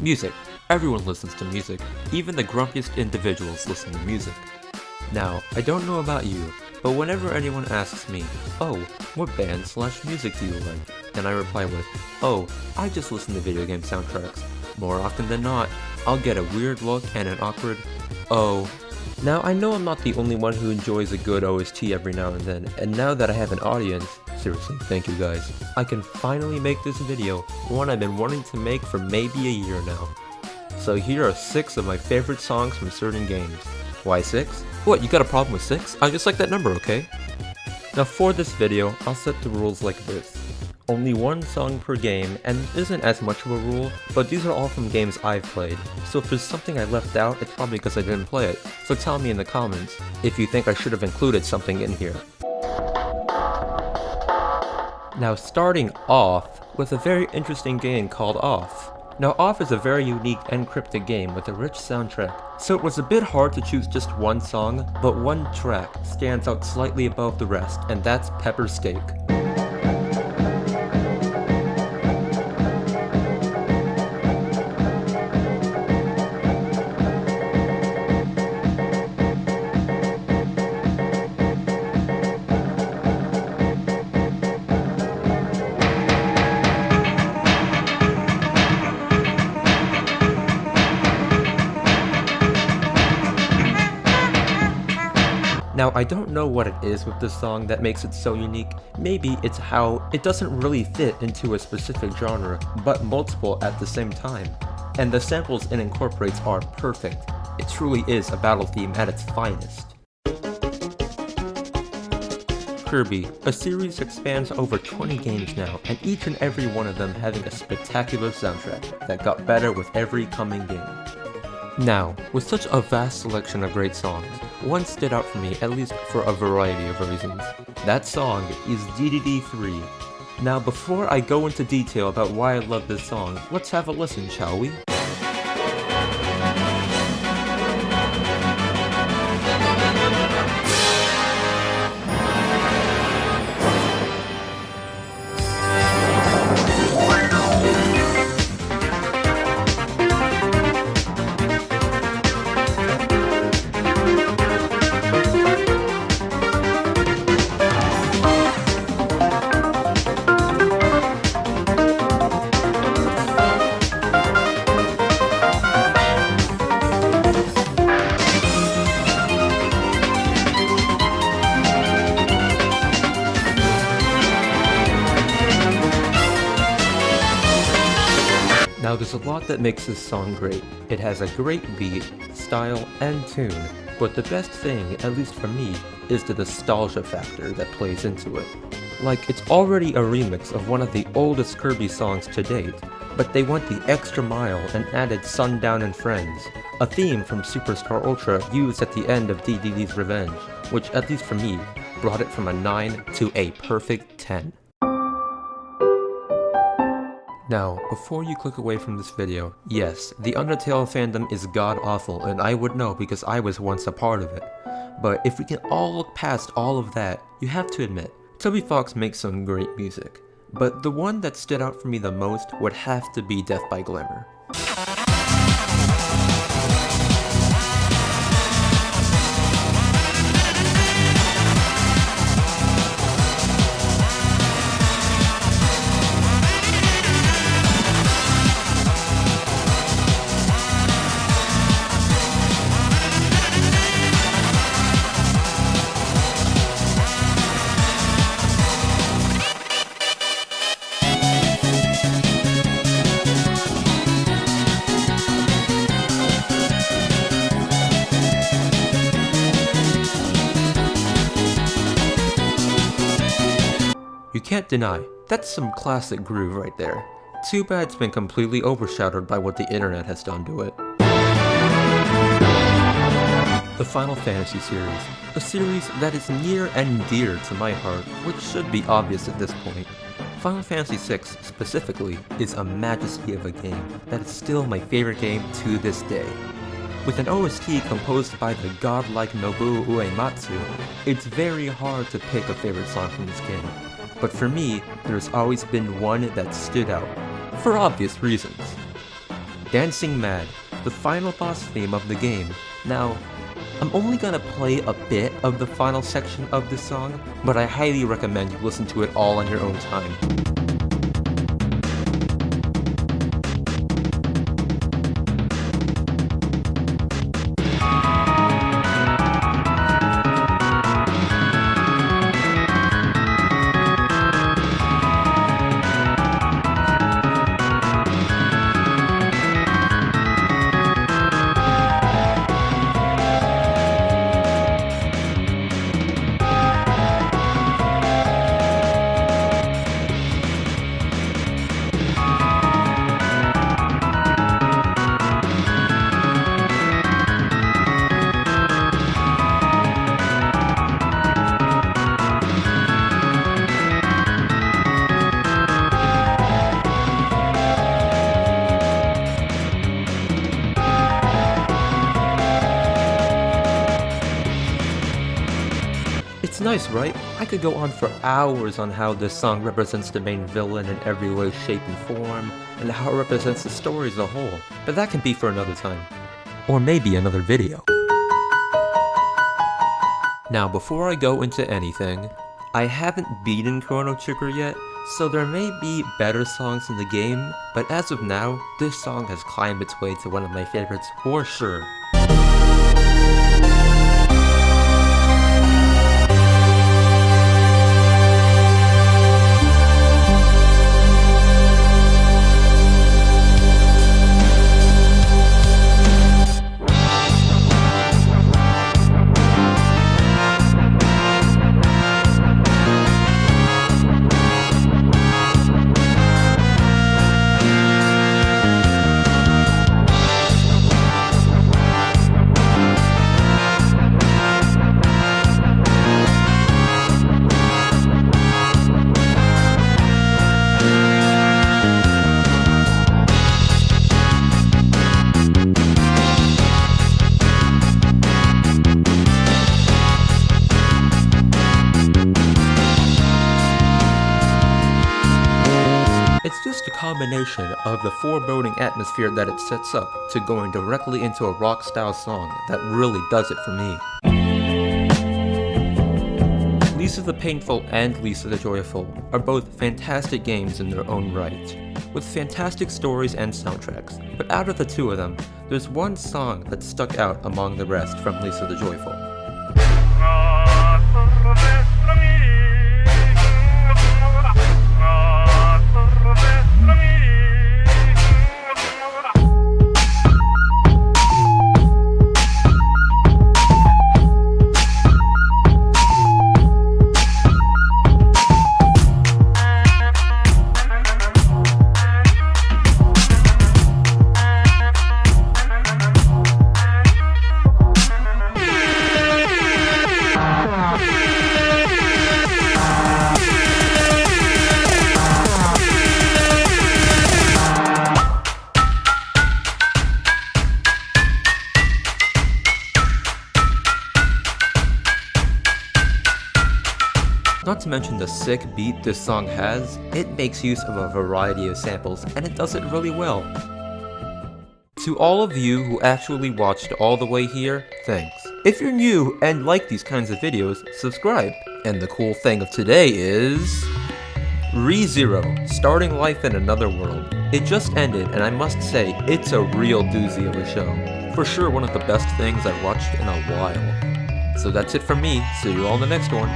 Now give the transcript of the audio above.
Music. Everyone listens to music. Even the grumpiest individuals listen to music. Now, I don't know about you, but whenever anyone asks me, "Oh, what band/music do you like?" and I reply with, "Oh, I just listen to video game soundtracks," more often than not, I'll get a weird look and an awkward, "Oh." Now, I know I'm not the only one who enjoys a good OST every now and then, and now that I have an audience, seriously, thank you guys, I can finally make this video, one I've been wanting to make for maybe a year now. So here are 6 of my favorite songs from certain games. Why 6? What, you got a problem with 6? I just like that number, okay? Now for this video, I'll set the rules like this. Only 1 song per game, and this isn't as much of a rule, but these are all from games I've played, so if there's something I left out, it's probably because I didn't play it, so tell me in the comments if you think I should have included something in here. Now starting off with a very interesting game called Off. Now Off is a very unique and cryptic game with a rich soundtrack, so it was a bit hard to choose just 1 song, but 1 track stands out slightly above the rest, and that's Pepper Steak. Now, I don't know what it is with this song that makes it so unique. Maybe it's how it doesn't really fit into a specific genre, but multiple at the same time. And the samples it incorporates are perfect. It truly is a battle theme at its finest. Kirby, a series that spans over 20 games now, and each and every one of them having a spectacular soundtrack that got better with every coming game. Now, with such a vast selection of great songs, one stood out for me, at least for a variety of reasons. That song is Dedede 3. Now before I go into detail about why I love this song, let's have a listen, shall we? Now there's a lot that makes this song great. It has a great beat, style, and tune, but the best thing, at least for me, is the nostalgia factor that plays into it. Like, it's already a remix of one of the oldest Kirby songs to date, but they went the extra mile and added Sundown and Friends, a theme from Superstar Ultra used at the end of Dedede's Revenge, which, at least for me, brought it from a 9 to a perfect 10. Now, before you click away from this video, yes, the Undertale fandom is god-awful, and I would know because I was once a part of it. But if we can all look past all of that, you have to admit, Toby Fox makes some great music. But the one that stood out for me the most would have to be Death by Glamour. You can't deny, that's some classic groove right there. Too bad it's been completely overshadowed by what the internet has done to it. The Final Fantasy series, a series that is near and dear to my heart, which should be obvious at this point. Final Fantasy VI, specifically, is a majesty of a game that is still my favorite game to this day. With an OST composed by the godlike Nobuo Uematsu, it's very hard to pick a favorite song from this game. But for me, there's always been one that stood out, for obvious reasons. Dancing Mad, the final boss theme of the game. Now, I'm only gonna play a bit of the final section of this song, but I highly recommend you listen to it all on your own time. It's nice, right? I could go on for hours on how this song represents the main villain in every way, shape, and form, and how it represents the story as a whole, but that can be for another time. Or maybe another video. Now, before I go into anything, I haven't beaten Chrono Trigger yet, so there may be better songs in the game, but as of now, this song has climbed its way to one of my favorites for sure. It's just a combination of the foreboding atmosphere that it sets up to going directly into a rock-style song that really does it for me. Lisa the Painful and Lisa the Joyful are both fantastic games in their own right, with fantastic stories and soundtracks, but out of the two of them, there's one song that stuck out among the rest from Lisa the Joyful. Not to mention the sick beat this song has, it makes use of a variety of samples, and it does it really well. To all of you who actually watched all the way here, thanks. If you're new and like these kinds of videos, subscribe. And the cool thing of today is... ReZero, Starting Life in Another World. It just ended, and I must say, it's a real doozy of a show. For sure one of the best things I've watched in a while. So that's it from me, see you all in the next one.